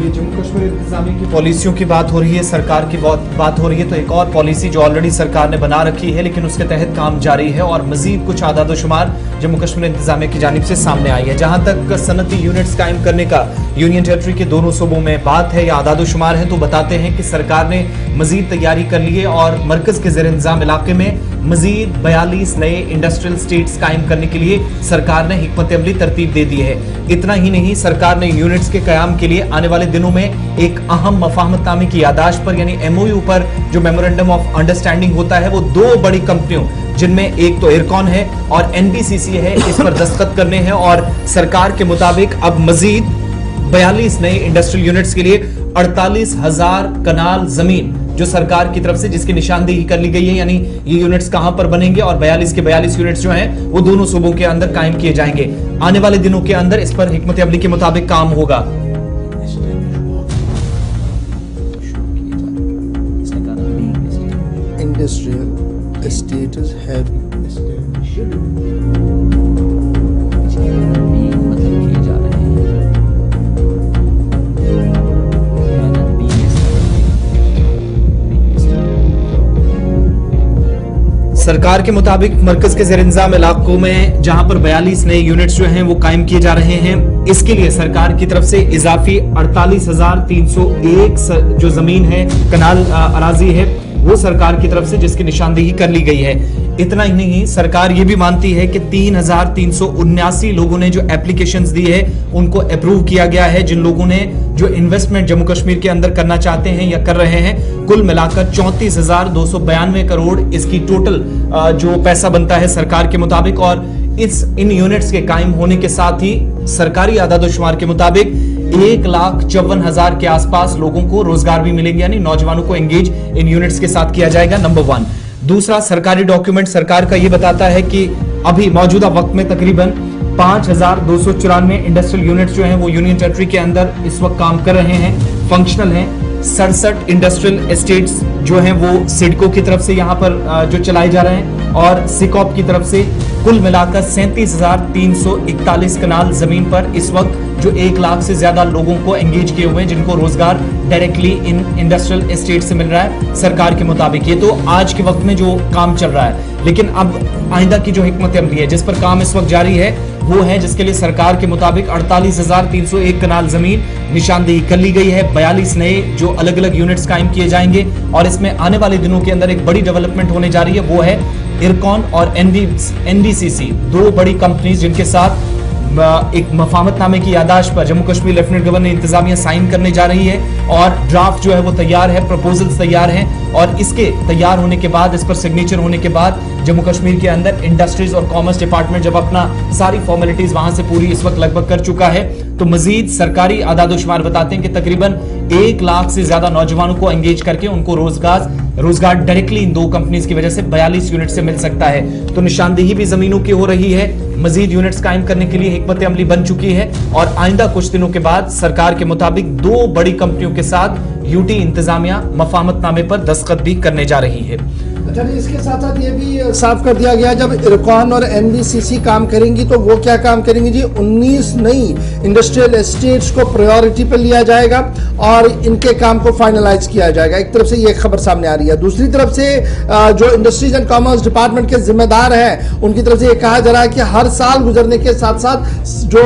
चलिए, जम्मू कश्मीर इंतजामिया की पॉलिसियों की बात हो रही है, सरकार की बात हो रही है, तो एक और पॉलिसी जो ऑलरेडी सरकार ने बना रखी है लेकिन उसके तहत काम जारी है और मजीद कुछ आदाद शुमार जम्मू कश्मीर इंतजामिया की जानिब से सामने आई है। जहां तक सनती यूनिट्स कायम करने का यूनियन टेरिटरी के दोनों सूबों में बात है या आदाद शुमार है, तो बताते हैं कि सरकार ने मजीद तैयारी कर ली है और मरकज के ज़ेर इंतजाम इलाके में मजीद 42 नए इंडस्ट्रियल स्टेट्स कायम करने के लिए सरकार ने हिकमत अमली तरतीब दे दी है। इतना ही नहीं, सरकार ने यूनिट्स के कयाम के लिए आने वाले दिनों में एक अहम मफाहमतनामे की यादाश्त पर यानी MOU पर जो मेमोरेंडम ऑफ अंडरस्टैंडिंग होता है वो दो बड़ी कंपनियों जिनमें एक तो इरकॉन है और NBCC है, इस पर दस्तखत करने हैं और सरकार के मुताबिक अब मजीद 42 नए इंडस्ट्रियल यूनिट्स के लिए 48,000 कनाल जमीन जो सरकार की तरफ से जिसकी निशानदेही कर ली गई है, यानी ये यूनिट्स कहां पर बनेंगे और 42 के 42 यूनिट्स जो हैं वो दोनों सूबों के अंदर कायम किए जाएंगे। आने वाले दिनों के अंदर इस पर हिकमत अमली के मुताबिक काम होगा। Industrial estates have सरकार के मुताबिक मरकज के ज़ेर इंतजाम इलाकों में जहां पर 42 नए यूनिट्स जो हैं वो कायम किए जा रहे हैं, इसके लिए सरकार की तरफ से इजाफी 48,301 जो जमीन है कनाल अराजी है वो सरकार की तरफ से जिसकी निशानदेही कर ली गई है। इतना ही नहीं, सरकार ये भी मानती है कि 3,379 लोगों ने जो एप्लीकेशंस दी है उनको अप्रूव किया गया है, जिन लोगों ने जो इन्वेस्टमेंट जम्मू कश्मीर के अंदर करना चाहते हैं या कर रहे हैं। कुल मिलाकर 34,292 करोड़ इसकी टोटल जो पैसा बनता है सरकार के मुताबिक और इन यूनिट्स के कायम होने के साथ ही सरकारी आदाद शुमार के मुताबिक 1,54,000 के आसपास लोगों को रोजगार भी मिलेंगे, यानी नौजवानों को एंगेज इन यूनिट्स के साथ किया जाएगा। नंबर 1। दूसरा, सरकारी डॉक्यूमेंट सरकार का यह बताता है कि अभी मौजूदा वक्त में तकरीबन 5,294 इंडस्ट्रियल यूनिट्स जो हैं वो यूनियन टेरिटरी के अंदर इस वक्त काम कर रहे हैं, फंक्शनल हैं। 67 इंडस्ट्रियल एस्टेट्स जो हैं वो सिडको की तरफ से यहाँ पर जो चलाए जा रहे हैं और सिकॉप की तरफ से कुल मिलाकर 37,341 कनाल जमीन पर इस वक्त जो 1 लाख से ज्यादा लोगों को एंगेज किए हुए हैं, जिनको रोजगार डायरेक्टली इन इंडस्ट्रियल एस्टेट से मिल रहा है सरकार के मुताबिक। ये तो आज के वक्त में जो काम चल रहा है, लेकिन अब आइंदा की जो हिकमत अमली है जिस पर काम इस वक्त जारी है वो है जिसके लिए सरकार के मुताबिक 48,301 कनाल जमीन निशानदेही कर ली गई है। 42 नए जो अलग अलग यूनिट्स कायम किए जाएंगे और इसमें आने वाले दिनों के अंदर एक बड़ी डेवलपमेंट होने जा रही है, वो है इरकॉन और NBCC, दो बड़ी कंपनीज जिनके साथ एक मफाहमतनामे की यादाश्त पर जम्मू कश्मीर लेफ्टिनेंट गवर्नर इंतजामिया साइन करने जा रही है और ड्राफ्ट जो है वो तैयार है, प्रपोजल्स तैयार हैं और इसके तैयार होने के बाद, इस पर सिग्नेचर होने के बाद जम्मू कश्मीर के अंदर इंडस्ट्रीज और कॉमर्स डिपार्टमेंट जब अपना सारी फॉर्मेलिटीज वहां से पूरी इस वक्त लगभग कर चुका है, तो मजीद सरकारी आदाद शुमार बताते हैं कि तकरीबन 1 लाख से ज्यादा नौजवानों को एंगेज करके उनको रोजगार डायरेक्टली इन दो कंपनीज की वजह से 42 यूनिट से मिल सकता है। तो निशानदेही भी जमीनों की हो रही है, मजीद यूनिट्स कायम करने के लिए हिकमत अमली बन चुकी है और आइंदा कुछ दिनों के बाद सरकार के मुताबिक 2 बड़ी कंपनियों के साथ UT इंतजामिया मफाहमतनामे पर दस्तखत भी करने जा रही है। अच्छा जी, इसके साथ साथ ये भी साफ कर दिया गया जब इरकॉन और NBCC काम करेंगी तो वो क्या काम करेंगी जी, 19 नई इंडस्ट्रियल एस्टेट्स को प्रायोरिटी पर लिया जाएगा और इनके काम को फाइनलाइज किया जाएगा। एक तरफ से ये खबर सामने आ रही है, दूसरी तरफ से जो इंडस्ट्रीज एंड कॉमर्स डिपार्टमेंट के जिम्मेदार हैं उनकी तरफ से ये कहा जा रहा है कि हर साल गुजरने के साथ साथ जो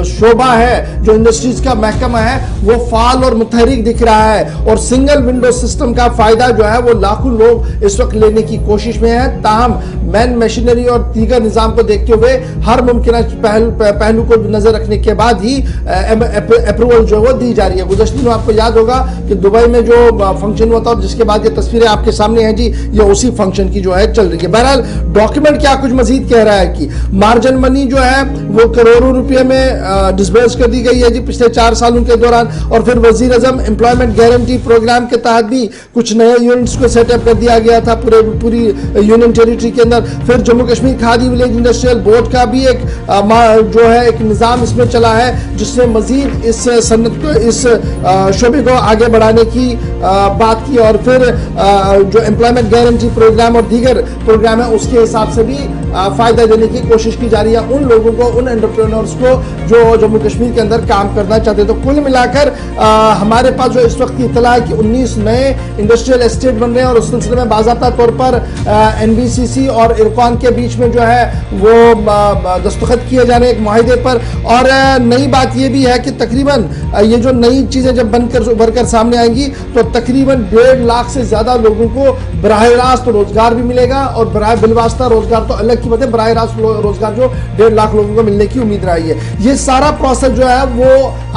शोबा है, जो इंडस्ट्रीज का महकमा है वो फाल और मुतहरिक दिख रहा है और सिंगल विंडो सिस्टम का फायदा जो है वो लाखों लोग इस वक्त लेने की कोशिश में है। ताहम मैन मशीनरी और दीगर निजाम को देखते हुए हर मुमकिन पहलू को नजर रखने के बाद ही अप्रूवल जो वो दी जा रही है। गुज़श्ते दिनों आपको याद होगा कि दुबई में जो फंक्शन हुआ था और जिसके बाद ये तस्वीरें आपके सामने हैं जी, ये उसी फंक्शन की जो है चल रही है। बहरहाल डॉक्यूमेंट क्या कुछ मजीद कह रहा है कि मार्जिन मनी जो है वो करोड़ों रुपए में डिस्बर्स कर दी गई है जी पिछले 4 सालों के दौरान और फिर वजीर आजम एम्प्लॉयमेंट गारंटी प्रोग्राम के तहत भी कुछ नए यूनिट्स को सेटअप कर दिया गया था। था पूरी यूनियन टेरिटरी के अंदर। फिर Jammu Kashmir khadi village industrial board का भी एक जो है एक निज़ाम इसमें चला है, जिसने मजीद इस सनत को, इस शोबे को आगे बढ़ाने की बात की। और फिर जो एम्प्लॉयमेंट गारंटी प्रोग्राम और दीगर प्रोग्राम है उसके हिसाब से भी फायदा देने की कोशिश की जा रही है उन लोगों को, उन एंटरप्रेन्योर्स को जो जम्मू कश्मीर के अंदर काम करना चाहते हैं। तो कुल मिलाकर हमारे पास जो इस वक्त की इत्तला है कि 19 नए इंडस्ट्रियल एस्टेट बन रहे हैं और उस सिलसिले में बाज़ाब्ता तौर पर NBCC और इरकॉन के बीच में जो है वो दस्तखत किए जा रहे हैं एक मुआहदे पर। और नई बात ये भी है कि तकरीबन ये जो नई चीज़ें जब बनकर सामने आएंगी तो तकरीबन 1.5 लाख से ज़्यादा लोगों को बराह रास्त रोजगार भी मिलेगा। और बराह बिलवास्ता रोजगार तो अलग की बात है, बराह रास्त रोजगार जो 1.5 लाख लोगों को मिलने की उम्मीद रही है। ये सारा प्रोसेस जो है वो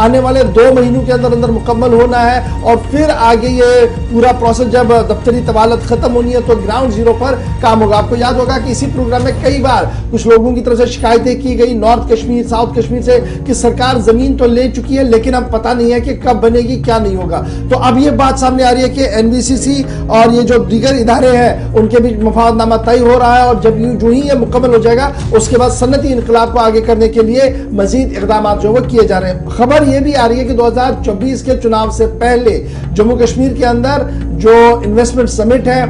आने वाले 2 महीनों के अंदर अंदर मुकम्मल होना है। और फिर आगे ये पूरा प्रोसेस जब दफ्तरी तवालत खत्म होनी है तो ग्राउंड जीरो पर काम होगा। आपको याद होगा कि इसी प्रोग्राम में कई बार कुछ लोगों की तरफ से शिकायतें की गई नॉर्थ कश्मीर, साउथ कश्मीर से कि सरकार जमीन तो ले चुकी है लेकिन अब पता नहीं है कि कब बनेगी, क्या नहीं होगा। तो अब ये बात सामने आ रही है कि NBCC और ये जो दीगर इदारे हैं उनके बीच मुफाहमतनामा तय हो रहा है। और जब जो ही ये मुकम्मल हो जाएगा उसके बाद सनती इनकलाब को आगे करने के लिए मजीद इक़दाम जो वो किए जा रहे हैं। खबर ये भी आ रही है कि 2024 के चुनाव से पहले जम्मू कश्मीर के अंदर जो इन्वेस्टमेंट समिट है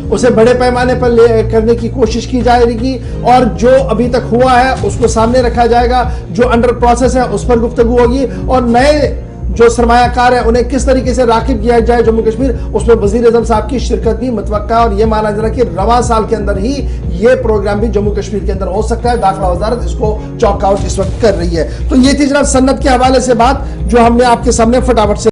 उसे बड़े पैमाने पर करने की कोशिश की जाएगी। और जो अभी तक हुआ है उसको सामने रखा जाएगा, जो अंडर प्रोसेस है उस पर गुफ्तगू होगी। और नए जो सरमायाकार है उन्हें किस तरीके से राकिब किया जाए जम्मू कश्मीर, उसमें वजीर आज़म साहब की शिरकत भी मुतवक्का है। और ये माना जा रहा है कि रवां साल के अंदर ही ये प्रोग्राम भी जम्मू कश्मीर के अंदर हो सकता है। दाखिला वजारत इसको चॉक आउट इस वक्त कर रही है। तो ये थी जनाब सन्नत के हवाले से बात जो हमने आपके सामने फटाफट से